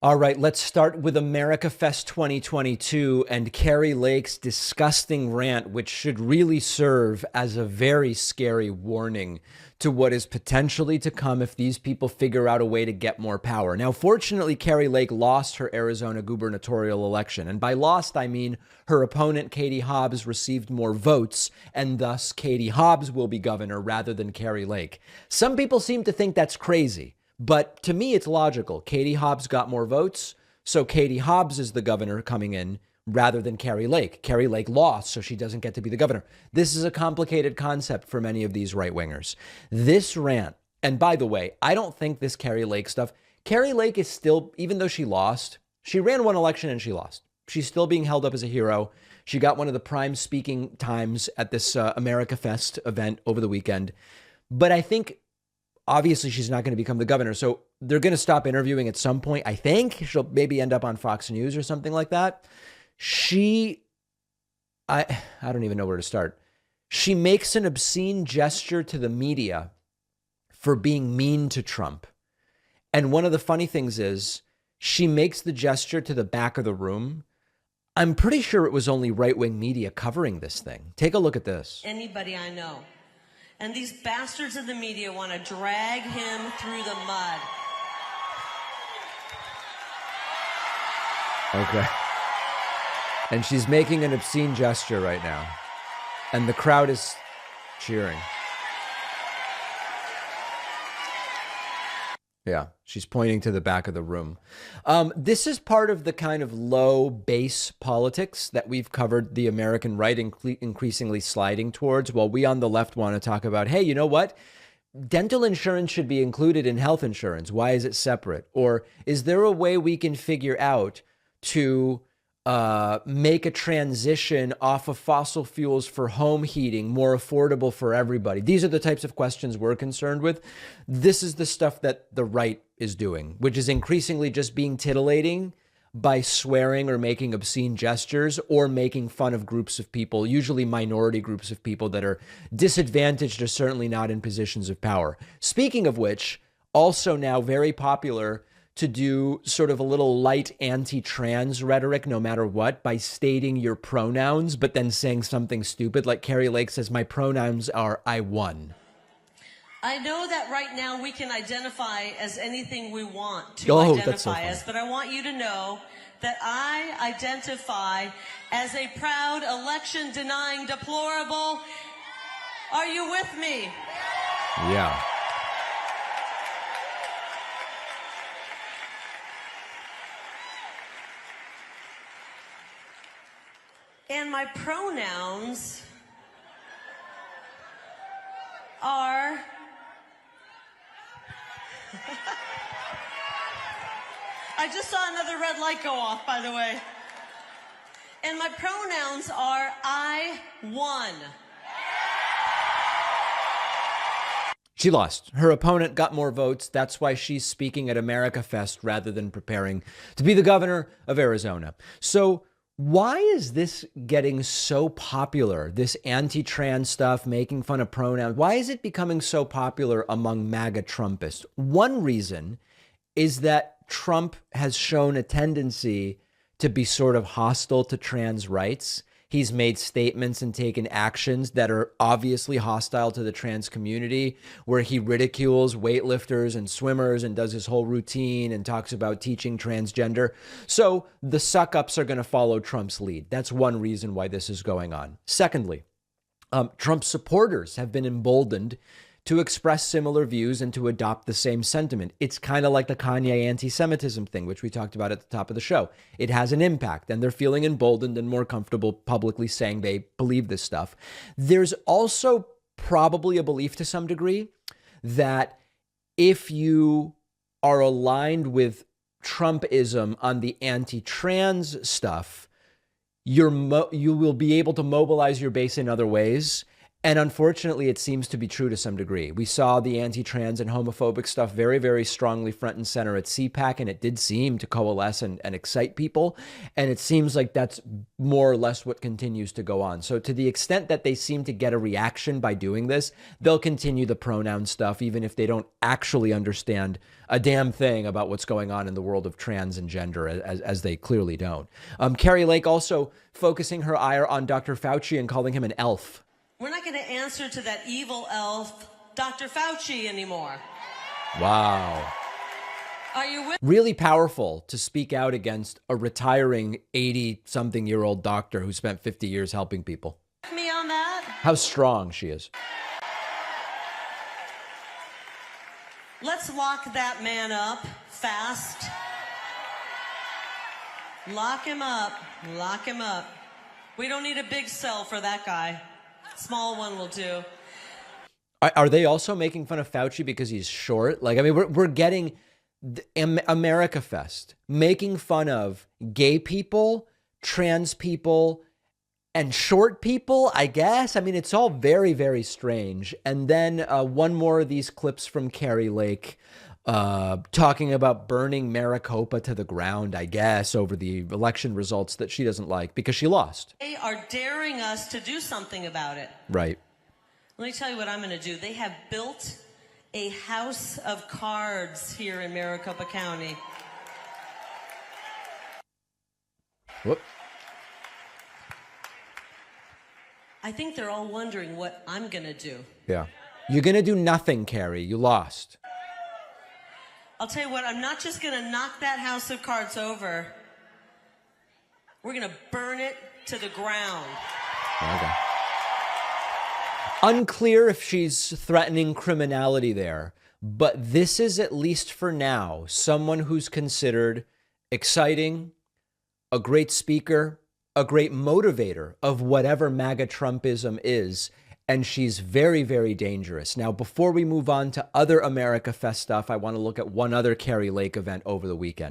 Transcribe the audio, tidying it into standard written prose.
All right, let's start with Americafest 2022 and Kari Lakes' disgusting rant, which should really serve as a very scary warning to what is potentially to come if these people figure out a way to get more power. Now, fortunately, Kari Lake lost her Arizona gubernatorial election. And by lost, I mean her opponent, Katie Hobbs, received more votes, and thus Katie Hobbs will be governor rather than Kari Lake. Some people seem to think that's crazy. But to me, it's logical. Katie Hobbs got more votes, so Katie Hobbs is the governor coming in rather than Kari Lake. Kari Lake lost, so she doesn't get to be the governor. This is a complicated concept for many of these right-wingers. This rant, and by the way, I don't think this Kari Lake stuff, Kari Lake is still, even though she lost, she ran one election and she lost. She's still being held up as a hero. She got one of the prime speaking times at this Americafest event over the weekend. But I think obviously, she's not going to become the governor. So they're going to stop interviewing at some point. I think she'll maybe end up on Fox News or something like that. I don't even know where to start. She makes an obscene gesture to the media for being mean to Trump. And one of the funny things is she makes the gesture to the back of the room. I'm pretty sure it was only right-wing media covering this thing. Take a look at this. Anybody I know. And these bastards in the media want to drag him through the mud. Okay. And she's making an obscene gesture right now. And the crowd is cheering. Yeah, she's pointing to the back of the room. This is part of the kind of low base politics that we've covered the American right increasingly sliding towards, while we on the left want to talk about, hey, you know what? Dental insurance should be included in health insurance. Why is it separate? Or is there a way we can figure out to make a transition off of fossil fuels for home heating more affordable for everybody? These are the types of questions we're concerned with. This is the stuff that the right is doing, which is increasingly just being titillating by swearing or making obscene gestures or making fun of groups of people, usually minority groups of people that are disadvantaged or certainly not in positions of power. Speaking of which, also now very popular to do sort of a little light anti-trans rhetoric no matter what by stating your pronouns, but then saying something stupid like Kari Lake says, my pronouns are I won. I know that right now we can identify as anything we want to identify as, but I want you to know that I identify as a proud election-denying deplorable. Are you with me? Yeah. And my pronouns are I just saw another red light go off, by the way. And my pronouns are I won. She lost. Her opponent got more votes. That's why she's speaking at Americafest rather than preparing to be the governor of Arizona. So why is this getting so popular, this anti-trans stuff, making fun of pronouns? Why is it becoming so popular among MAGA Trumpists? One reason is that Trump has shown a tendency to be sort of hostile to trans rights. He's made statements and taken actions that are obviously hostile to the trans community, where he ridicules weightlifters and swimmers and does his whole routine and talks about teaching transgender. So the suck-ups are going to follow Trump's lead. That's one reason why this is going on. Secondly, Trump supporters have been emboldened to express similar views and to adopt the same sentiment. It's kind of like the Kanye anti-Semitism thing, which we talked about at the top of the show. It has an impact, and they're feeling emboldened and more comfortable publicly saying they believe this stuff. There's also probably a belief to some degree that if you are aligned with Trumpism on the anti-trans stuff, you will be able to mobilize your base in other ways. And unfortunately, it seems to be true to some degree. We saw the anti-trans and homophobic stuff very, very strongly front and center at CPAC, and it did seem to coalesce and excite people. And it seems like that's more or less what continues to go on. So to the extent that they seem to get a reaction by doing this, they'll continue the pronoun stuff, even if they don't actually understand a damn thing about what's going on in the world of trans and gender, as they clearly don't. Kari Lake also focusing her ire on Dr. Fauci and calling him an elf. We're not going to answer to that evil elf, Dr. Fauci, anymore. Wow. Are you with? Really powerful to speak out against a retiring 80-something-year-old doctor who spent 50 years helping people. Me on that? How strong she is. Let's lock that man up fast. Lock him up. Lock him up. We don't need a big cell for that guy. Small one will do. Are they also making fun of Fauci because he's short? Like, I mean, we're getting Americafest making fun of gay people, trans people, and short people, I guess. I mean, it's all very, very strange. And then one more of these clips from Kari Lake talking about burning Maricopa to the ground, I guess, over the election results that she doesn't like because she lost. They are daring us to do something about it. Right. Let me tell you what I'm going to do. They have built a house of cards here in Maricopa County. Whoop. I think they're all wondering what I'm going to do. Yeah. You're going to do nothing, Kari. You lost. I'll tell you what, I'm not just going to knock that house of cards over. We're going to burn it to the ground. Okay. Unclear if she's threatening criminality there, but this is, at least for now, someone who's considered exciting, a great speaker, a great motivator of whatever MAGA Trumpism is. And she's very, very dangerous. Now, before we move on to other Americafest stuff, I want to look at one other Kari Lake event over the weekend.